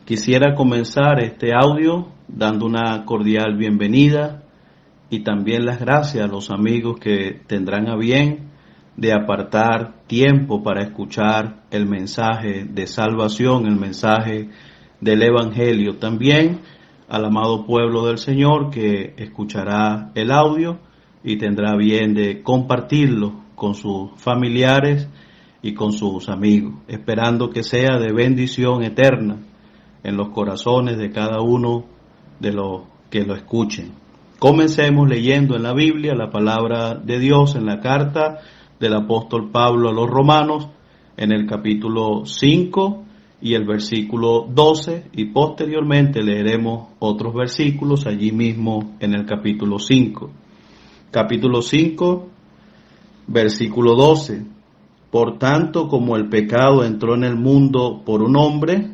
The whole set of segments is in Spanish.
Quisiera comenzar este audio dando una cordial bienvenida y también las gracias a los amigos que tendrán a bien de apartar tiempo para escuchar el mensaje de salvación, el mensaje del Evangelio. También al amado pueblo del Señor que escuchará el audio y tendrá bien de compartirlo con sus familiares y con sus amigos, esperando que sea de bendición eterna en los corazones de cada uno de los que lo escuchen. Comencemos leyendo en la Biblia la palabra de Dios en la carta del apóstol Pablo a los Romanos, en el capítulo 5 y el versículo 12, y posteriormente leeremos otros versículos allí mismo en el capítulo 5. Capítulo 5, versículo 12. Por tanto, como el pecado entró en el mundo por un hombre,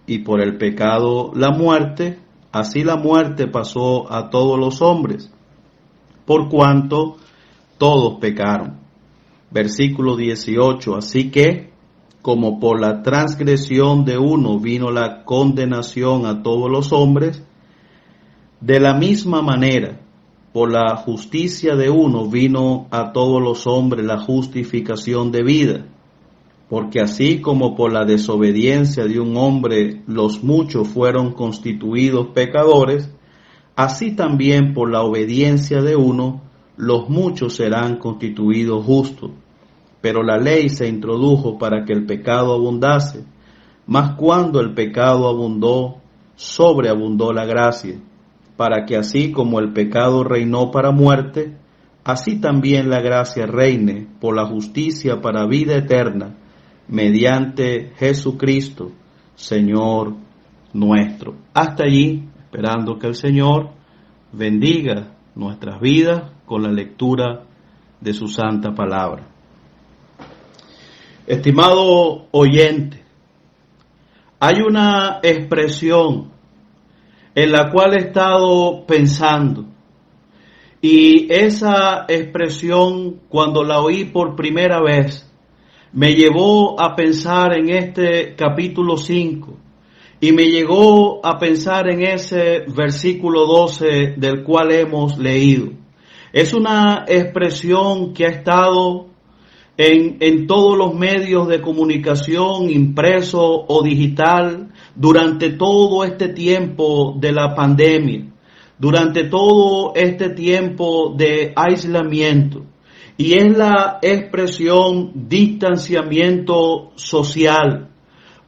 y por el pecado la muerte, así la muerte pasó a todos los hombres, por cuanto todos pecaron. Versículo 18. Así que, como por la transgresión de uno vino la condenación a todos los hombres, de la misma manera, por la justicia de uno vino a todos los hombres la justificación de vida. Porque así como por la desobediencia de un hombre los muchos fueron constituidos pecadores, así también por la obediencia de uno los muchos serán constituidos justos. Pero la ley se introdujo para que el pecado abundase, mas cuando el pecado abundó, sobreabundó la gracia, para que así como el pecado reinó para muerte, así también la gracia reine por la justicia para vida eterna, mediante Jesucristo, Señor nuestro. Hasta allí, esperando que el Señor bendiga nuestras vidas con la lectura de su santa palabra. Estimado oyente, hay una expresión en la cual he estado pensando, y esa expresión, cuando la oí por primera vez, me llevó a pensar en este capítulo 5 y me llegó a pensar en ese versículo 12 del cual hemos leído. Es una expresión que ha estado en todos los medios de comunicación, impreso o digital, durante todo este tiempo de la pandemia, durante todo este tiempo de aislamiento. Y es la expresión distanciamiento social,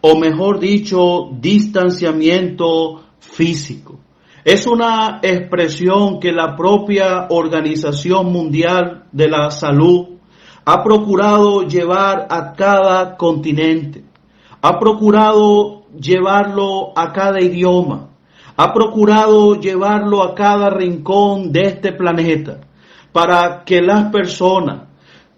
o mejor dicho, distanciamiento físico. Es una expresión que la propia Organización Mundial de la Salud ha procurado llevar a cada continente, ha procurado llevarlo a cada idioma, ha procurado llevarlo a cada rincón de este planeta, para que las personas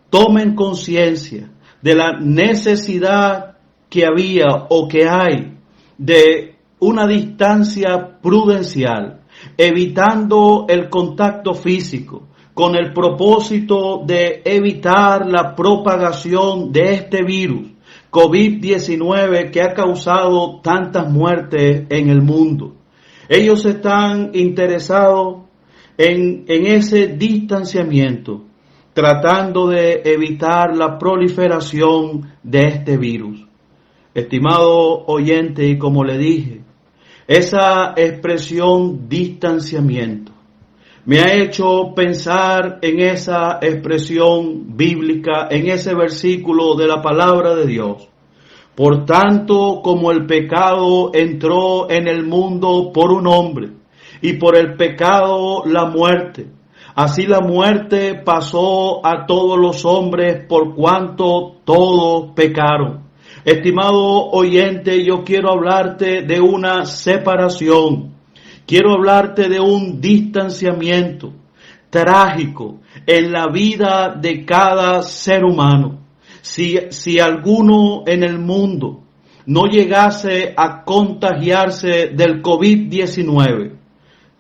tomen conciencia de la necesidad que había o que hay de una distancia prudencial, evitando el contacto físico, con el propósito de evitar la propagación de este virus COVID-19 que ha causado tantas muertes en el mundo. Ellos están interesados en ese distanciamiento, tratando de evitar la proliferación de este virus. Estimado oyente, y como le dije, esa expresión distanciamiento me ha hecho pensar en esa expresión bíblica, en ese versículo de la palabra de Dios. Por tanto, como el pecado entró en el mundo por un hombre, y por el pecado la muerte, así la muerte pasó a todos los hombres por cuanto todos pecaron. Estimado oyente, yo quiero hablarte de una separación, quiero hablarte de un distanciamiento trágico en la vida de cada ser humano. Si alguno en el mundo no llegase a contagiarse del COVID-19,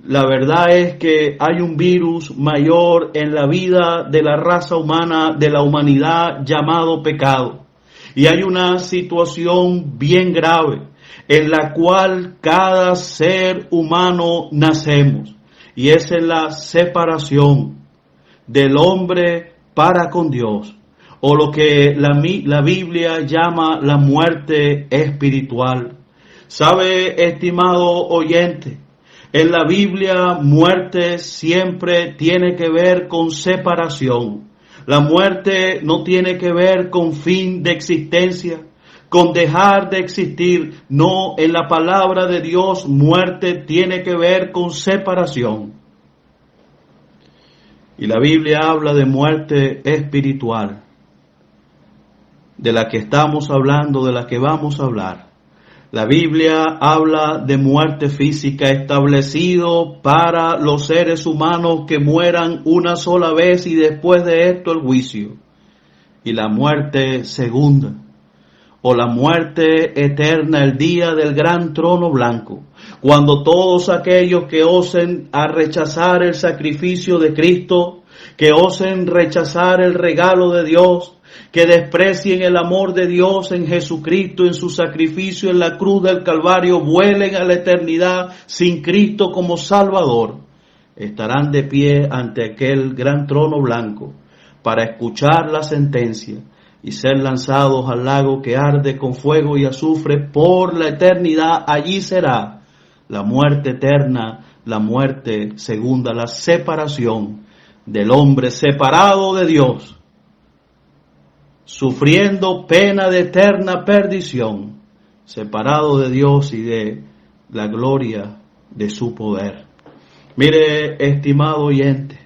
la verdad es que hay un virus mayor en la vida de la raza humana, de la humanidad, llamado pecado. Y hay una situación bien grave en la cual cada ser humano nacemos, y es en la separación del hombre para con Dios, o lo que la Biblia llama la muerte espiritual. ¿Sabe, estimado oyente? En la Biblia, muerte siempre tiene que ver con separación. La muerte no tiene que ver con fin de existencia, con dejar de existir. No, en la palabra de Dios, muerte tiene que ver con separación. Y la Biblia habla de muerte espiritual, de la que estamos hablando, de la que vamos a hablar. La Biblia habla de muerte física, establecido para los seres humanos que mueran una sola vez y después de esto el juicio. Y la muerte segunda, o la muerte eterna, el día del gran trono blanco, cuando todos aquellos que osen a rechazar el sacrificio de Cristo, que osen rechazar el regalo de Dios, que desprecien el amor de Dios en Jesucristo, en su sacrificio en la cruz del Calvario, vuelen a la eternidad sin Cristo como Salvador, estarán de pie ante aquel gran trono blanco para escuchar la sentencia y ser lanzados al lago que arde con fuego y azufre por la eternidad. Allí será la muerte eterna, la muerte segunda, la separación del hombre separado de Dios, sufriendo pena de eterna perdición, separado de Dios y de la gloria de su poder. Mire, estimado oyente,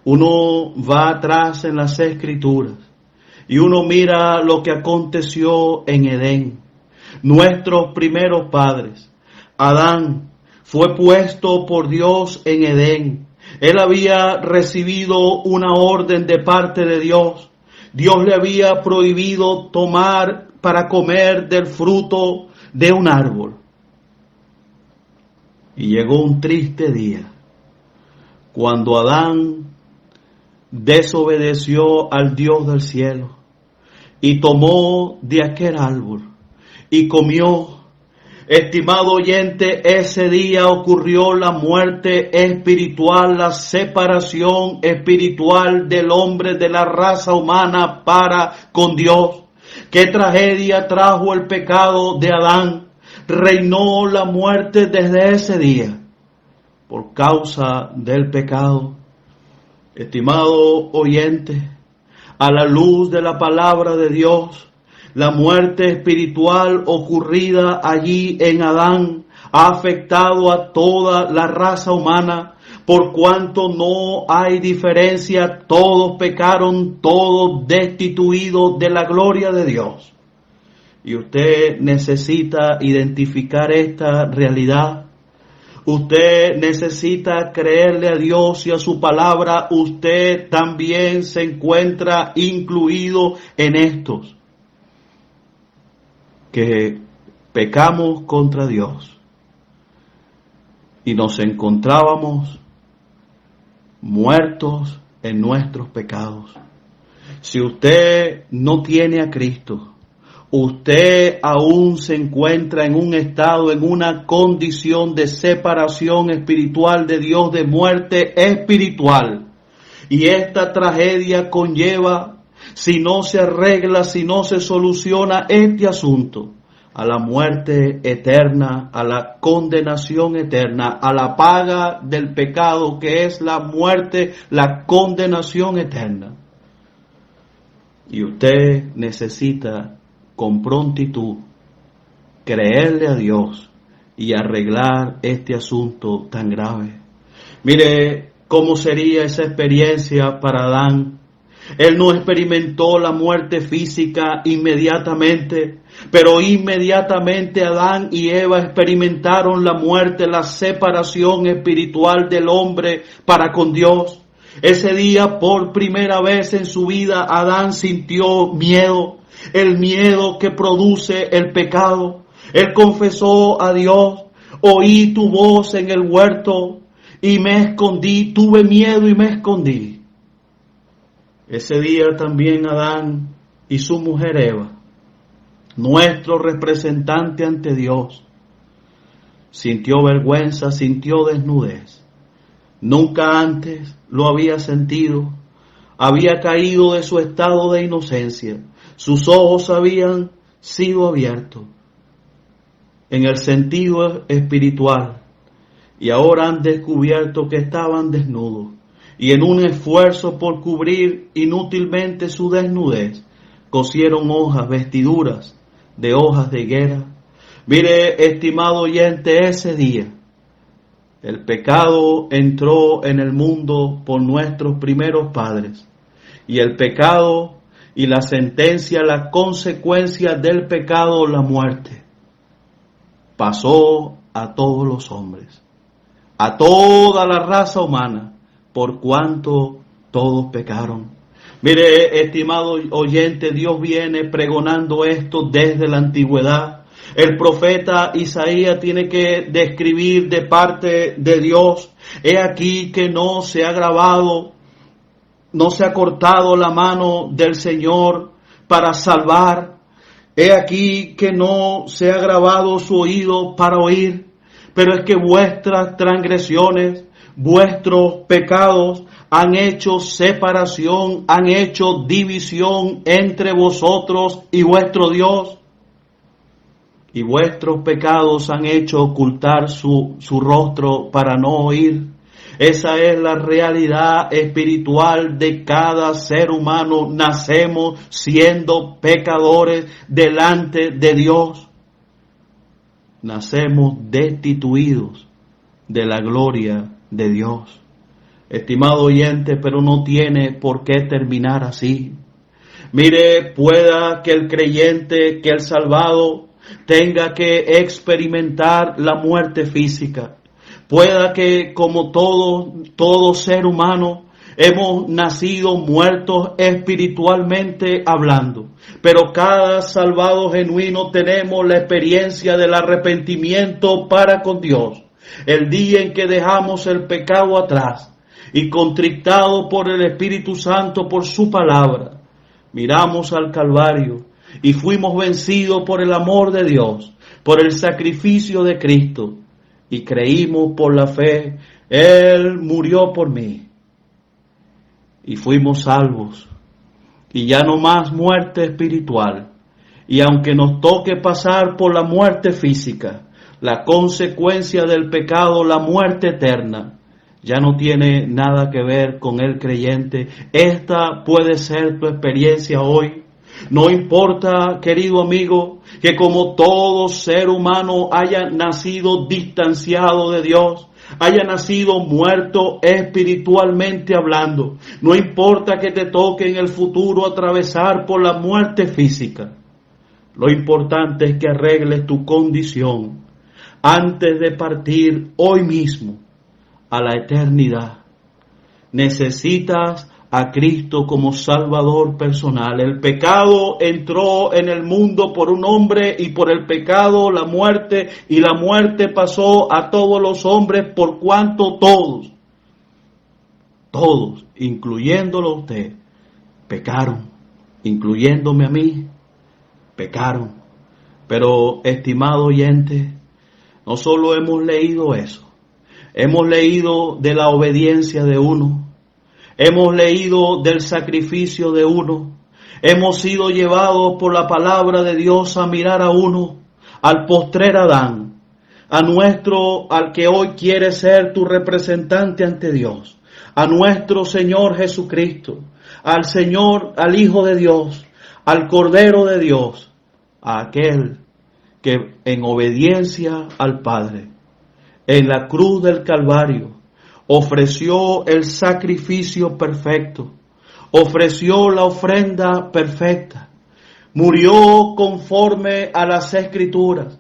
uno va atrás en las Escrituras y uno mira lo que aconteció en Edén. Nuestros primeros padres, Adán, fue puesto por Dios en Edén. Él había recibido una orden de parte de Dios. Dios le había prohibido tomar para comer del fruto de un árbol. Y llegó un triste día, cuando Adán desobedeció al Dios del cielo y tomó de aquel árbol y comió. Estimado oyente, ese día ocurrió la muerte espiritual, la separación espiritual del hombre, de la raza humana para con Dios. ¿Qué tragedia trajo el pecado de Adán? Reinó la muerte desde ese día por causa del pecado. Estimado oyente, a la luz de la palabra de Dios, la muerte espiritual ocurrida allí en Adán ha afectado a toda la raza humana, por cuanto no hay diferencia, todos pecaron, todos destituidos de la gloria de Dios. Y usted necesita identificar esta realidad. Usted necesita creerle a Dios y a su palabra. Usted también se encuentra incluido en estos, que pecamos contra Dios y nos encontrábamos muertos en nuestros pecados. Si usted no tiene a Cristo, usted aún se encuentra en un estado, en una condición de separación espiritual de Dios, de muerte espiritual. Y esta tragedia conlleva, si no se arregla, si no se soluciona este asunto, a la muerte eterna, a la condenación eterna, a la paga del pecado, que es la muerte, la condenación eterna. Y usted necesita con prontitud creerle a Dios y arreglar este asunto tan grave. Mire cómo sería esa experiencia para Adán. Él no experimentó la muerte física inmediatamente, pero inmediatamente Adán y Eva experimentaron la muerte, la separación espiritual del hombre para con Dios. Ese día, por primera vez en su vida, Adán sintió miedo, el miedo que produce el pecado. Él confesó a Dios: oí tu voz en el huerto y me escondí, tuve miedo y me escondí. Ese día también Adán y su mujer Eva nuestro representante ante Dios, sintió vergüenza, sintió desnudez. Nunca antes lo había sentido. Había caído de su estado de inocencia. Sus ojos habían sido abiertos en el sentido espiritual y ahora han descubierto que estaban desnudos, y en un esfuerzo por cubrir inútilmente su desnudez cosieron hojas, vestiduras de hojas de higuera. Mire, estimado oyente, ese día el pecado entró en el mundo por nuestros primeros padres, y el pecado y la sentencia, la consecuencia del pecado, la muerte, pasó a todos los hombres, a toda la raza humana, por cuanto todos pecaron. Mire, estimado oyente, Dios viene pregonando esto desde la antigüedad. El profeta Isaías tiene que describir de parte de Dios: he aquí que no se ha grabado, no se ha cortado la mano del Señor para salvar. He aquí que no se ha grabado su oído para oír. Pero es que vuestras transgresiones, vuestros pecados han hecho separación, han hecho división entre vosotros y vuestro Dios. Y vuestros pecados han hecho ocultar su rostro para no oír. Esa es la realidad espiritual de cada ser humano. Nacemos siendo pecadores delante de Dios. Nacemos destituidos de la gloria de Dios. Estimado oyente, pero no tiene por qué terminar así. Mire, pueda que el creyente, que el salvado, tenga que experimentar la muerte física. Pueda que, como todo ser humano, hemos nacido muertos espiritualmente hablando. Pero cada salvado genuino tenemos la experiencia del arrepentimiento para con Dios. El día en que dejamos el pecado atrás y contrictado por el Espíritu Santo, por su palabra, miramos al Calvario y fuimos vencidos por el amor de Dios, por el sacrificio de Cristo, y creímos por la fe: Él murió por mí, y fuimos salvos. Y ya no más muerte espiritual. Y aunque nos toque pasar por la muerte física, la consecuencia del pecado, la muerte eterna, ya no tiene nada que ver con el creyente. Esta puede ser tu experiencia hoy. No importa, querido amigo, que como todo ser humano haya nacido distanciado de Dios, haya nacido muerto espiritualmente hablando. No importa que te toque en el futuro atravesar por la muerte física. Lo importante es que arregles tu condición antes de partir hoy mismo a la eternidad. Necesitas a Cristo como Salvador personal. El pecado entró en el mundo por un hombre, y por el pecado la muerte, y la muerte pasó a todos los hombres por cuanto todos, incluyéndolo a usted, pecaron, incluyéndome a mí, pecaron. Pero, estimado oyente, no solo hemos leído eso, hemos leído de la obediencia de uno, hemos leído del sacrificio de uno, hemos sido llevados por la palabra de Dios a mirar a uno, al postrer Adán, al que hoy quiere ser tu representante ante Dios, a nuestro Señor Jesucristo, al Hijo de Dios, al Cordero de Dios, a aquel que en obediencia al Padre, en la cruz del Calvario, ofreció el sacrificio perfecto, ofreció la ofrenda perfecta, murió conforme a las Escrituras,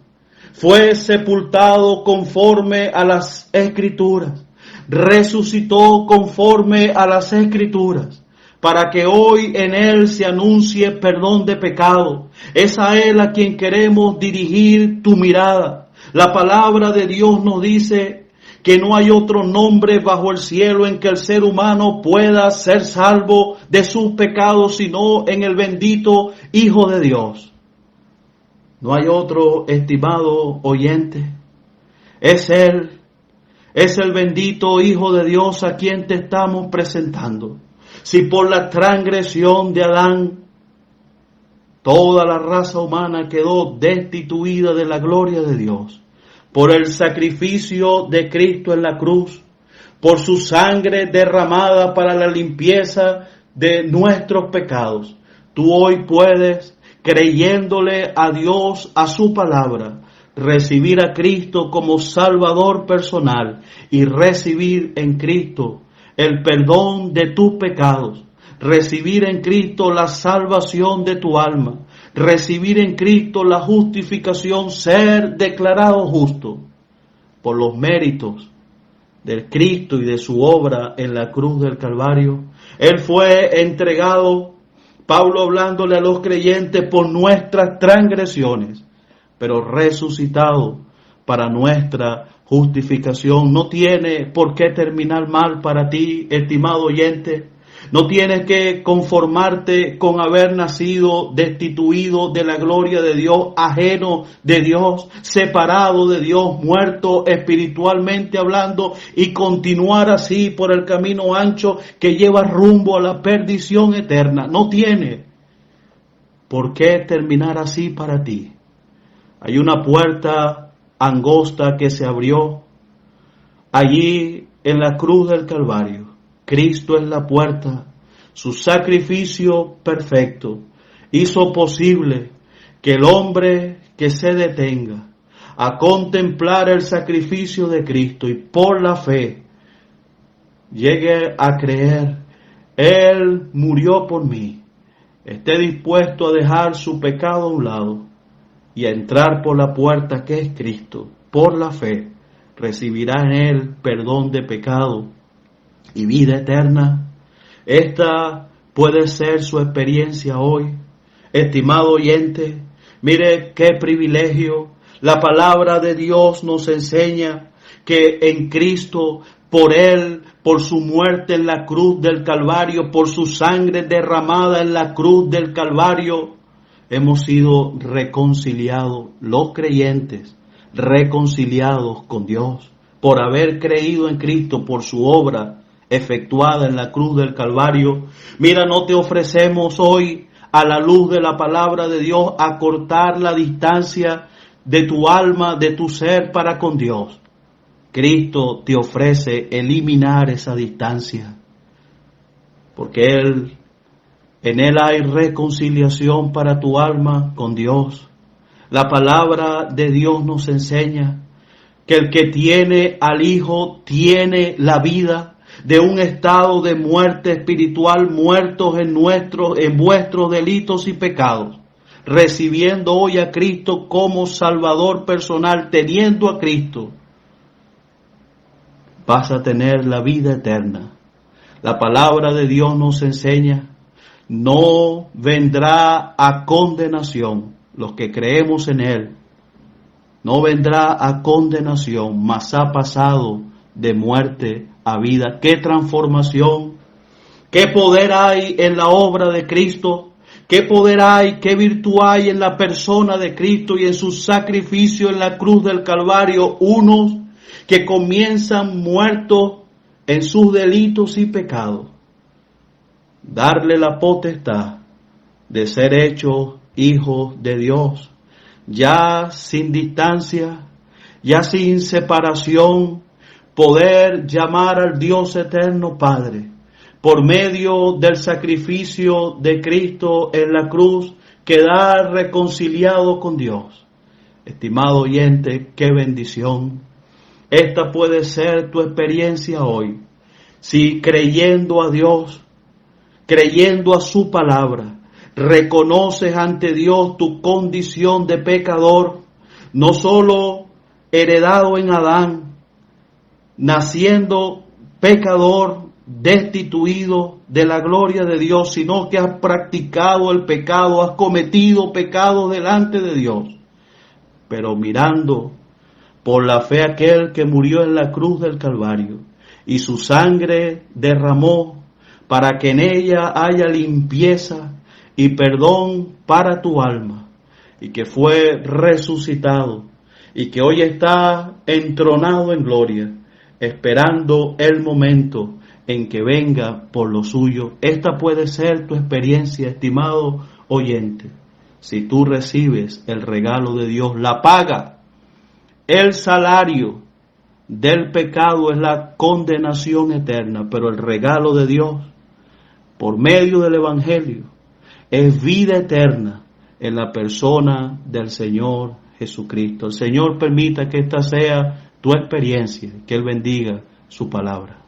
fue sepultado conforme a las Escrituras, resucitó conforme a las Escrituras, para que hoy en Él se anuncie perdón de pecado. Es a Él a quien queremos dirigir tu mirada. La palabra de Dios nos dice que no hay otro nombre bajo el cielo en que el ser humano pueda ser salvo de sus pecados, sino en el bendito Hijo de Dios. No hay otro, estimado oyente. Es Él, es el bendito Hijo de Dios a quien te estamos presentando. Si por la transgresión de Adán toda la raza humana quedó destituida de la gloria de Dios, por el sacrificio de Cristo en la cruz, por su sangre derramada para la limpieza de nuestros pecados, tú hoy puedes, creyéndole a Dios, a su palabra, recibir a Cristo como Salvador personal y recibir en Cristo el perdón de tus pecados, recibir en Cristo la salvación de tu alma, recibir en Cristo la justificación, ser declarado justo por los méritos del Cristo y de su obra en la cruz del Calvario. Él fue entregado, Pablo hablándole a los creyentes, por nuestras transgresiones, pero resucitado para nuestra justificación. No tiene por qué terminar mal para ti, estimado oyente. No tienes que conformarte con haber nacido destituido de la gloria de Dios, ajeno de Dios, separado de Dios, muerto espiritualmente hablando, y continuar así por el camino ancho que lleva rumbo a la perdición eterna. No tiene por qué terminar así para ti. Hay una puerta angosta que se abrió allí en la cruz del Calvario. Cristo es la puerta. Su sacrificio perfecto hizo posible que el hombre que se detenga a contemplar el sacrificio de Cristo y por la fe llegue a creer, Él murió por mí, esté dispuesto a dejar su pecado a un lado y a entrar por la puerta que es Cristo, por la fe, recibirá en Él perdón de pecado y vida eterna. Esta puede ser su experiencia hoy, estimado oyente. Mire qué privilegio. La palabra de Dios nos enseña que en Cristo, por Él, por su muerte en la cruz del Calvario, por su sangre derramada en la cruz del Calvario, hemos sido reconciliados, los creyentes, reconciliados con Dios, por haber creído en Cristo, por su obra efectuada en la cruz del Calvario. Mira, no te ofrecemos hoy, a la luz de la palabra de Dios, acortar la distancia de tu alma, de tu ser para con Dios. Cristo te ofrece eliminar esa distancia, porque en Él hay reconciliación para tu alma con Dios. La palabra de Dios nos enseña que el que tiene al Hijo tiene la vida de un estado de muerte espiritual, muertos en vuestros delitos y pecados, recibiendo hoy a Cristo como Salvador personal, teniendo a Cristo, vas a tener la vida eterna. La palabra de Dios nos enseña, no vendrá a condenación los que creemos en Él, no vendrá a condenación, mas ha pasado de muerte a vida. ¡Qué transformación! ¡Qué poder hay en la obra de Cristo! ¡Qué poder hay, qué virtud hay en la persona de Cristo y en su sacrificio en la cruz del Calvario! Unos que comienzan muertos en sus delitos y pecados, darle la potestad de ser hechos hijos de Dios, ya sin distancia, ya sin separación, poder llamar al Dios eterno Padre, por medio del sacrificio de Cristo en la cruz, quedar reconciliado con Dios. Estimado oyente, qué bendición. Esta puede ser tu experiencia hoy, si creyendo a Dios, creyendo a su palabra, reconoces ante Dios tu condición de pecador, no solo heredado en Adán, naciendo pecador, destituido de la gloria de Dios, sino que has practicado el pecado, has cometido pecado delante de Dios, pero mirando por la fe aquel que murió en la cruz del Calvario y su sangre derramó para que en ella haya limpieza y perdón para tu alma. y que fue resucitado y que hoy está entronado en gloria, esperando el momento en que venga por lo suyo. Esta puede ser tu experiencia, estimado oyente. Si tú recibes el regalo de Dios, la paga, el salario del pecado es la condenación eterna, pero el regalo de Dios, por medio del Evangelio, es vida eterna en la persona del Señor Jesucristo. El Señor permita que esta sea tu experiencia, que Él bendiga su palabra.